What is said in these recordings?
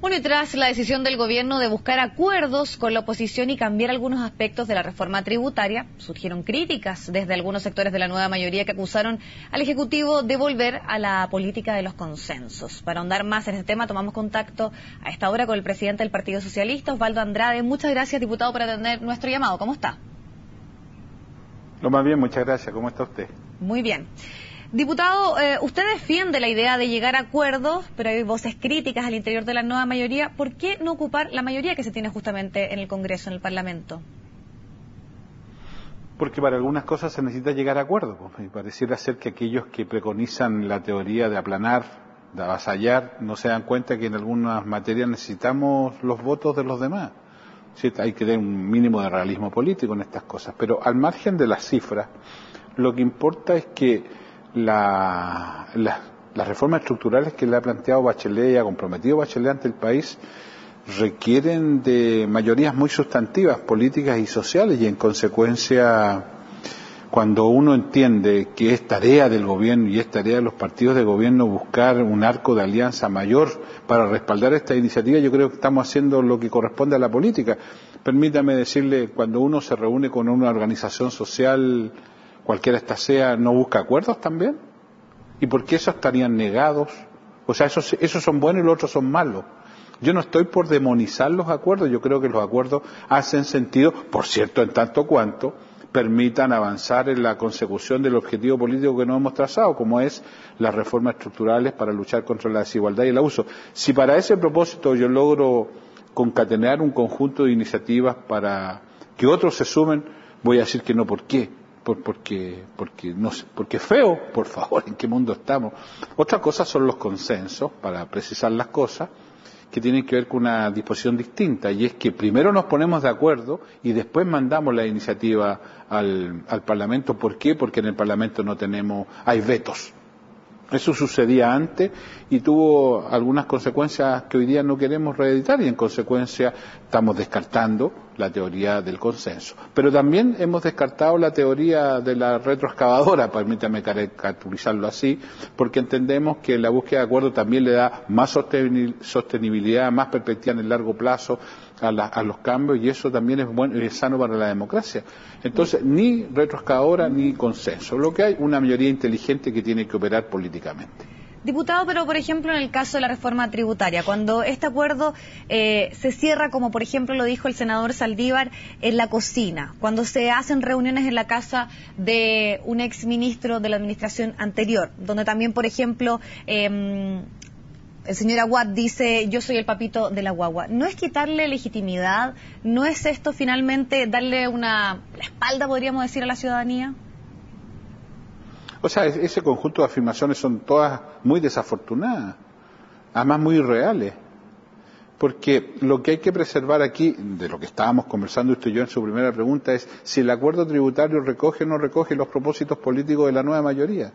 Bueno, y tras la decisión del gobierno de buscar acuerdos con la oposición y cambiar algunos aspectos de la reforma tributaria, surgieron críticas desde algunos sectores de la nueva mayoría que acusaron al Ejecutivo de volver a la política de los consensos. Para ahondar más en este tema, tomamos contacto a esta hora con el presidente del Partido Socialista, Osvaldo Andrade. Muchas gracias, diputado, por atender nuestro llamado. ¿Cómo está? Lo más bien, muchas gracias. ¿Cómo está usted? Muy bien. Diputado, usted defiende la idea de llegar a acuerdos, pero hay voces críticas al interior de la nueva mayoría. ¿Por qué no ocupar la mayoría que se tiene justamente en el Congreso, en el Parlamento? Porque para algunas cosas se necesita llegar a acuerdos. Y pareciera ser que aquellos que preconizan la teoría de aplanar, de avasallar, no se dan cuenta que en algunas materias necesitamos los votos de los demás. Sí, hay que tener un mínimo de realismo político en estas cosas. Pero al margen de las cifras, lo que importa es que las reformas estructurales que le ha planteado Bachelet y ha comprometido Bachelet ante el país requieren de mayorías muy sustantivas, políticas y sociales, y en consecuencia, cuando uno entiende que es tarea del gobierno y es tarea de los partidos de gobierno buscar un arco de alianza mayor para respaldar esta iniciativa, yo creo que estamos haciendo lo que corresponde a la política. Permítame decirle, cuando uno se reúne con una organización social, cualquiera esta sea, ¿no busca acuerdos también? ¿Y por qué esos estarían negados? O sea, esos son buenos y los otros son malos. Yo no estoy por demonizar los acuerdos, yo creo que los acuerdos hacen sentido, por cierto, en tanto cuanto permitan avanzar en la consecución del objetivo político que nos hemos trazado, como es las reformas estructurales para luchar contra la desigualdad y el abuso. Si para ese propósito yo logro concatenar un conjunto de iniciativas para que otros se sumen, voy a decir que no. ¿Por qué? Porque es feo, por favor, ¿en qué mundo estamos? Otra cosa son los consensos, para precisar las cosas, que tienen que ver con una disposición distinta, y es que primero nos ponemos de acuerdo y después mandamos la iniciativa al Parlamento. ¿Por qué? Porque en el Parlamento hay vetos. Eso sucedía antes y tuvo algunas consecuencias que hoy día no queremos reeditar, y en consecuencia estamos descartando la teoría del consenso. Pero también hemos descartado la teoría de la retroexcavadora, permítame caracterizarlo así, porque entendemos que la búsqueda de acuerdo también le da más sostenibilidad, más perspectiva en el largo plazo a los cambios, y eso también es bueno y es sano para la democracia. Entonces, ni retroexcavadora ni consenso. Lo que hay, una mayoría inteligente que tiene que operar políticamente. Diputado, pero por ejemplo en el caso de la reforma tributaria, cuando este acuerdo se cierra, como por ejemplo lo dijo el senador Saldívar, en la cocina, cuando se hacen reuniones en la casa de un exministro de la administración anterior, donde también, por ejemplo, el señor Aguad dice: yo soy el papito de la guagua. ¿No es quitarle legitimidad? ¿No es esto finalmente darle la espalda, podríamos decir, a la ciudadanía? O sea, ese conjunto de afirmaciones son todas muy desafortunadas, además muy irreales, porque lo que hay que preservar aquí, de lo que estábamos conversando usted y yo en su primera pregunta, es si el acuerdo tributario recoge o no recoge los propósitos políticos de la nueva mayoría.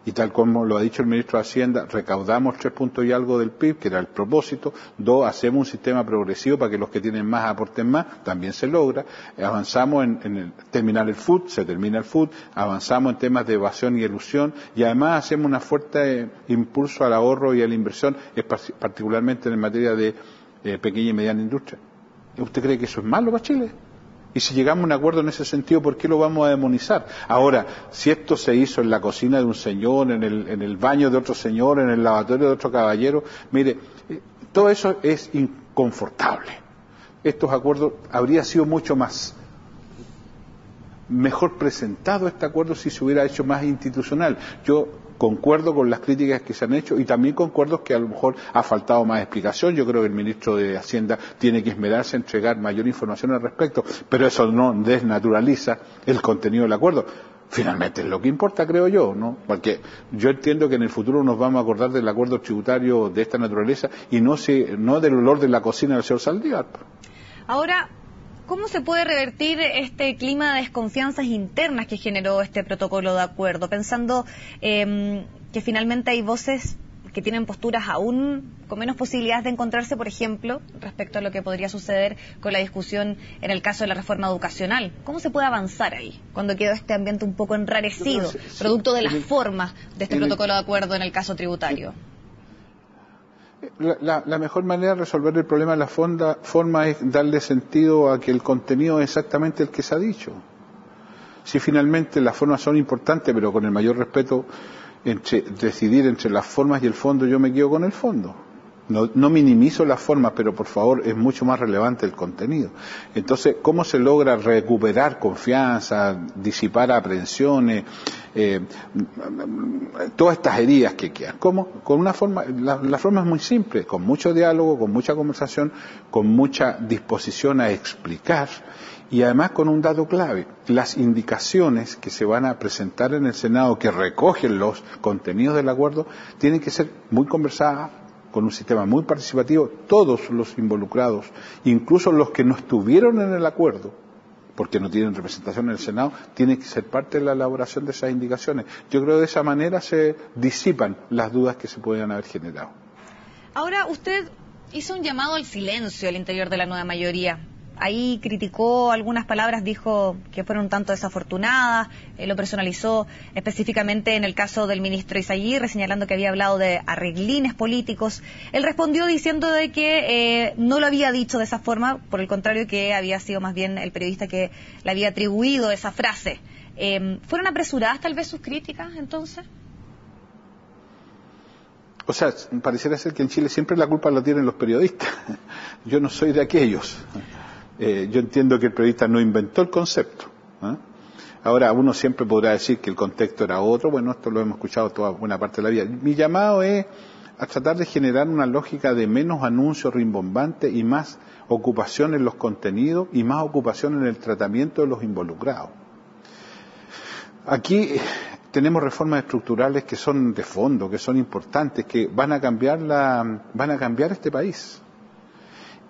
Y tal como lo ha dicho el ministro de Hacienda, recaudamos 3 puntos y algo del PIB, que era el propósito. 2, hacemos un sistema progresivo para que los que tienen más aporten más, también se logra. Avanzamos en terminar el FUT, se termina el FUT. Avanzamos en temas de evasión y elusión. Y además hacemos un fuerte impulso al ahorro y a la inversión, particularmente en materia de pequeña y mediana industria. ¿Usted cree que eso es malo para Chile? Y si llegamos a un acuerdo en ese sentido, ¿por qué lo vamos a demonizar? Ahora, si esto se hizo en la cocina de un señor, en el baño de otro señor, en el lavatorio de otro caballero, mire, todo eso es inconfortable. Estos acuerdos habría sido mucho mejor presentado este acuerdo si se hubiera hecho más institucional. Yo concuerdo con las críticas que se han hecho y también concuerdo que a lo mejor ha faltado más explicación. Yo creo que el ministro de Hacienda tiene que esmerarse en entregar mayor información al respecto, pero eso no desnaturaliza el contenido del acuerdo. Finalmente es lo que importa, creo yo, ¿no? Porque yo entiendo que en el futuro nos vamos a acordar del acuerdo tributario de esta naturaleza y no del olor de la cocina del señor Saldívar. Ahora, ¿cómo se puede revertir este clima de desconfianzas internas que generó este protocolo de acuerdo? Pensando que finalmente hay voces que tienen posturas aún con menos posibilidades de encontrarse, por ejemplo, respecto a lo que podría suceder con la discusión en el caso de la reforma educacional. ¿Cómo se puede avanzar ahí, cuando quedó este ambiente un poco enrarecido, producto de las formas de este protocolo de acuerdo en el caso tributario? La mejor manera de resolver el problema de la forma es darle sentido a que el contenido es exactamente el que se ha dicho. Si finalmente las formas son importantes, pero con el mayor respeto, decidir entre las formas y el fondo, yo me quedo con el fondo. No minimizo las formas, pero por favor es mucho más relevante el contenido. Entonces, ¿cómo se logra recuperar confianza, disipar aprehensiones, todas estas heridas que quedan? ¿Cómo? Con una forma, la forma es muy simple, con mucho diálogo, con mucha conversación, con mucha disposición a explicar y además con un dato clave: las indicaciones que se van a presentar en el Senado, que recogen los contenidos del acuerdo, tienen que ser muy conversadas, con un sistema muy participativo. Todos los involucrados, incluso los que no estuvieron en el acuerdo, porque no tienen representación en el Senado, tienen que ser parte de la elaboración de esas indicaciones. Yo creo que de esa manera se disipan las dudas que se pueden haber generado. Ahora, usted hizo un llamado al silencio al interior de la nueva mayoría. Ahí criticó algunas palabras, dijo que fueron un tanto desafortunadas, lo personalizó específicamente en el caso del ministro Izaguirre, señalando que había hablado de arreglines políticos. Él respondió diciendo de que no lo había dicho de esa forma, por el contrario, que había sido más bien el periodista que le había atribuido esa frase. ¿Fueron apresuradas tal vez sus críticas entonces? O sea, pareciera ser que en Chile siempre la culpa la tienen los periodistas. Yo no soy de aquellos. Yo entiendo que el periodista no inventó el concepto. Ahora, uno siempre podrá decir que el contexto era otro. Bueno, esto lo hemos escuchado toda buena parte de la vida. Mi llamado es a tratar de generar una lógica de menos anuncios rimbombantes y más ocupación en los contenidos y más ocupación en el tratamiento de los involucrados. Aquí tenemos reformas estructurales que son de fondo, que son importantes, que van a cambiar este país.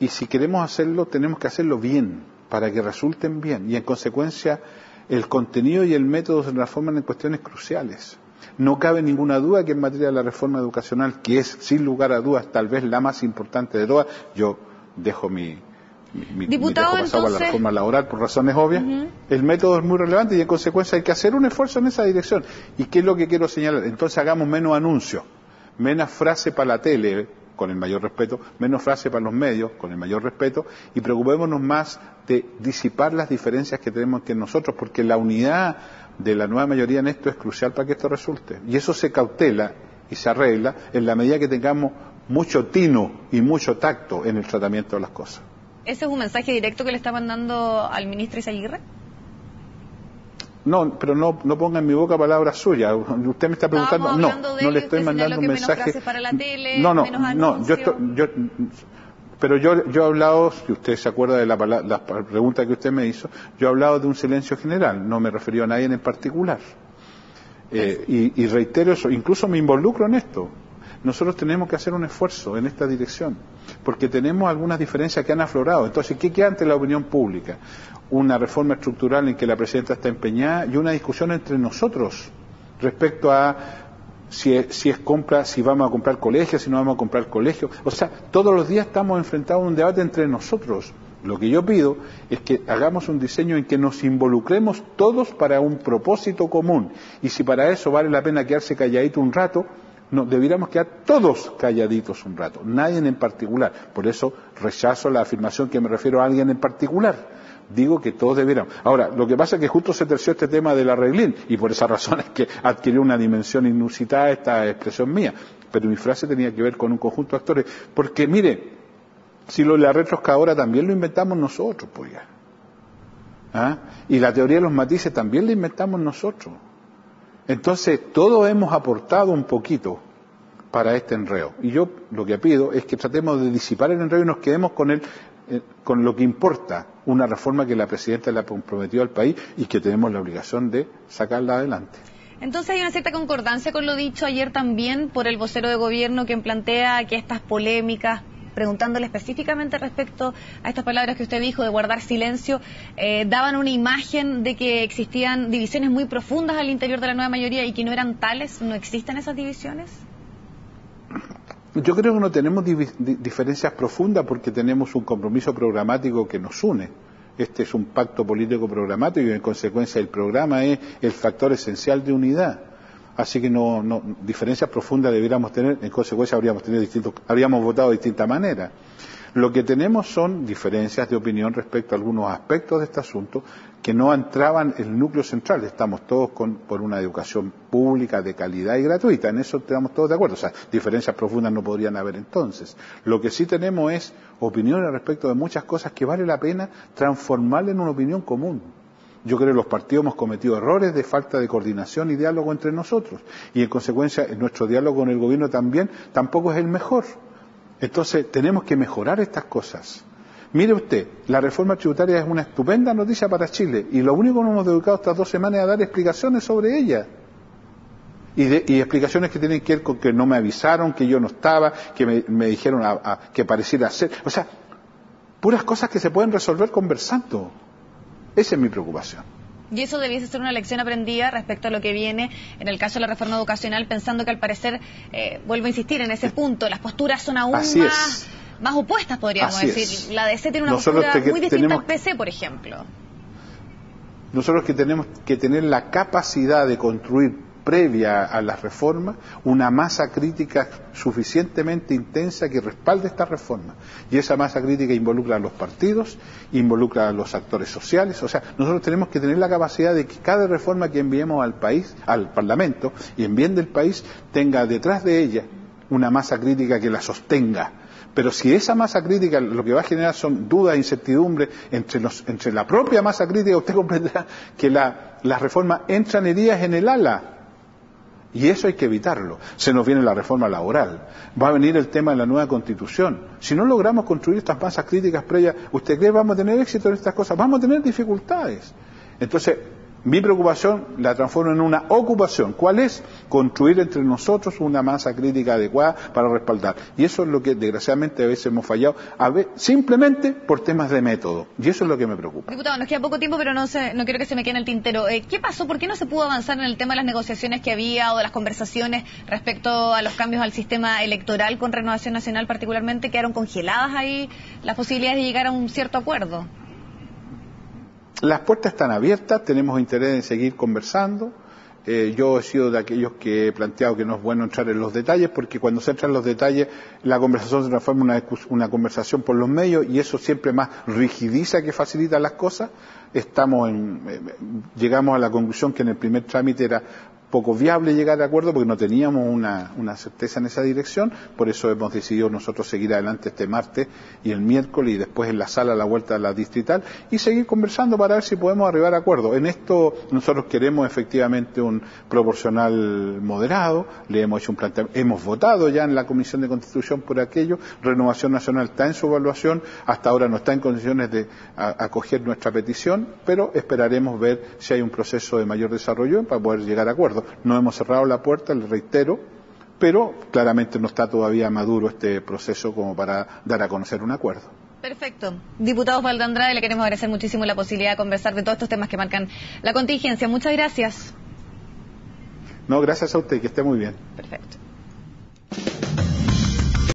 Y si queremos hacerlo, tenemos que hacerlo bien, para que resulten bien. Y en consecuencia, el contenido y el método se transforman en cuestiones cruciales. No cabe ninguna duda que en materia de la reforma educacional, que es sin lugar a dudas tal vez la más importante de todas, yo dejo mi Diputado, pasado a la reforma laboral por razones obvias, el método es muy relevante y en consecuencia hay que hacer un esfuerzo en esa dirección. ¿Y qué es lo que quiero señalar? Entonces hagamos menos anuncios, menos frase para la tele, con el mayor respeto, menos frase para los medios, con el mayor respeto, y preocupémonos más de disipar las diferencias que tenemos entre nosotros, porque la unidad de la nueva mayoría en esto es crucial para que esto resulte. Y eso se cautela y se arregla en la medida que tengamos mucho tino y mucho tacto en el tratamiento de las cosas. ¿Ese es un mensaje directo que le está mandando al ministro Izaguirre? No, pero no ponga en mi boca palabras suyas. Usted me está preguntando, no le estoy mandando un mensaje. Para la tele, pero yo he hablado, si usted se acuerda de la pregunta que usted me hizo, yo he hablado de un silencio general, no me referí a nadie en particular. Y reitero eso, incluso me involucro en esto. Nosotros tenemos que hacer un esfuerzo en esta dirección, porque tenemos algunas diferencias que han aflorado. Entonces, ¿qué queda ante la opinión pública? Una reforma estructural en que la presidenta está empeñada y una discusión entre nosotros respecto a si vamos a comprar colegios, si no vamos a comprar colegios. O sea, todos los días estamos enfrentados a un debate entre nosotros. Lo que yo pido es que hagamos un diseño en que nos involucremos todos para un propósito común. Y si para eso vale la pena quedarse calladito un rato, no, debiéramos quedar todos calladitos un rato, nadie en particular. Por eso rechazo la afirmación que me refiero a alguien en particular. Digo que todos debiéramos. Ahora, lo que pasa es que justo se terció este tema del arreglín, y por esa razón es que adquirió una dimensión inusitada esta expresión mía. Pero mi frase tenía que ver con un conjunto de actores. Porque, mire, si lo de la retroscadora también lo inventamos nosotros, pues ya. Y la teoría de los matices también la inventamos nosotros. Entonces, todos hemos aportado un poquito para este enredo. Y yo lo que pido es que tratemos de disipar el enredo y nos quedemos con lo que importa, una reforma que la presidenta le ha comprometido al país y que tenemos la obligación de sacarla adelante. Entonces hay una cierta concordancia con lo dicho ayer también por el vocero de gobierno, quien plantea que estas polémicas, preguntándole específicamente respecto a estas palabras que usted dijo de guardar silencio, daban una imagen de que existían divisiones muy profundas al interior de la nueva mayoría y que no eran tales. ¿No existen esas divisiones? Yo creo que no tenemos diferencias profundas porque tenemos un compromiso programático que nos une. Este es un pacto político programático y en consecuencia el programa es el factor esencial de unidad. Así que diferencias profundas debiéramos tener, en consecuencia habríamos votado de distinta manera. Lo que tenemos son diferencias de opinión respecto a algunos aspectos de este asunto que no entraban en el núcleo central. Estamos todos por una educación pública de calidad y gratuita, en eso estamos todos de acuerdo. O sea, diferencias profundas no podrían haber entonces. Lo que sí tenemos es opiniones respecto de muchas cosas que vale la pena transformarla en una opinión común. Yo creo que los partidos hemos cometido errores de falta de coordinación y diálogo entre nosotros. Y en consecuencia, nuestro diálogo con el gobierno tampoco es el mejor. Entonces, tenemos que mejorar estas cosas. Mire usted, la reforma tributaria es una estupenda noticia para Chile y lo único que nos hemos dedicado estas 2 semanas es a dar explicaciones sobre ella. Y explicaciones que tienen que ver con que no me avisaron, que yo no estaba, que me dijeron que pareciera ser. O sea, puras cosas que se pueden resolver conversando. Esa es mi preocupación. Y eso debiese ser una lección aprendida respecto a lo que viene en el caso de la reforma educacional, pensando que al parecer, vuelvo a insistir en ese punto, las posturas son aún más opuestas, podríamos decir. La DC tiene una postura muy distinta al PC, por ejemplo. Nosotros que tenemos que tener la capacidad de construir previa a la reforma una masa crítica suficientemente intensa que respalde esta reforma, y esa masa crítica involucra a los partidos, involucra a los actores sociales. O sea, nosotros tenemos que tener la capacidad de que cada reforma que enviemos al país, al Parlamento, y en bien del país, tenga detrás de ella una masa crítica que la sostenga. Pero si esa masa crítica lo que va a generar son dudas e incertidumbres entre la propia masa crítica, usted comprenderá que las reformas entran heridas en el ala. Y eso hay que evitarlo. Se nos viene la reforma laboral, va a venir el tema de la nueva Constitución. Si no logramos construir estas masas críticas previas, ¿usted cree que vamos a tener éxito en estas cosas? Vamos a tener dificultades. Entonces, mi preocupación la transformo en una ocupación. ¿Cuál es? Construir entre nosotros una masa crítica adecuada para respaldar. Y eso es lo que desgraciadamente a veces hemos fallado, simplemente por temas de método. Y eso es lo que me preocupa. Diputado, nos queda poco tiempo, pero no quiero que se me quede en el tintero. ¿Qué pasó? ¿Por qué no se pudo avanzar en el tema de las negociaciones que había o de las conversaciones respecto a los cambios al sistema electoral con Renovación Nacional particularmente? ¿Quedaron congeladas ahí las posibilidades de llegar a un cierto acuerdo? Las puertas están abiertas, tenemos interés en seguir conversando. Yo he sido de aquellos que he planteado que no es bueno entrar en los detalles, porque cuando se entra en los detalles la conversación se transforma en una conversación por los medios, y eso siempre más rigidiza que facilita las cosas. Llegamos a la conclusión que en el primer trámite era poco viable llegar a acuerdo porque no teníamos una certeza en esa dirección. Por eso hemos decidido nosotros seguir adelante este martes y el miércoles, y después en la sala a la vuelta de la distrital, y seguir conversando para ver si podemos arribar a acuerdo. En esto nosotros queremos efectivamente un proporcional moderado. Le hemos hecho un planteamiento, hemos votado ya en la Comisión de Constitución por aquello. Renovación Nacional está en su evaluación, hasta ahora no está en condiciones de acoger nuestra petición, pero esperaremos ver si hay un proceso de mayor desarrollo para poder llegar a acuerdo. No hemos cerrado la puerta, le reitero, pero claramente no está todavía maduro este proceso como para dar a conocer un acuerdo. Perfecto. Diputado Osvaldo Andrade, le queremos agradecer muchísimo la posibilidad de conversar de todos estos temas que marcan la contingencia. Muchas gracias. No, gracias a usted, que esté muy bien. Perfecto.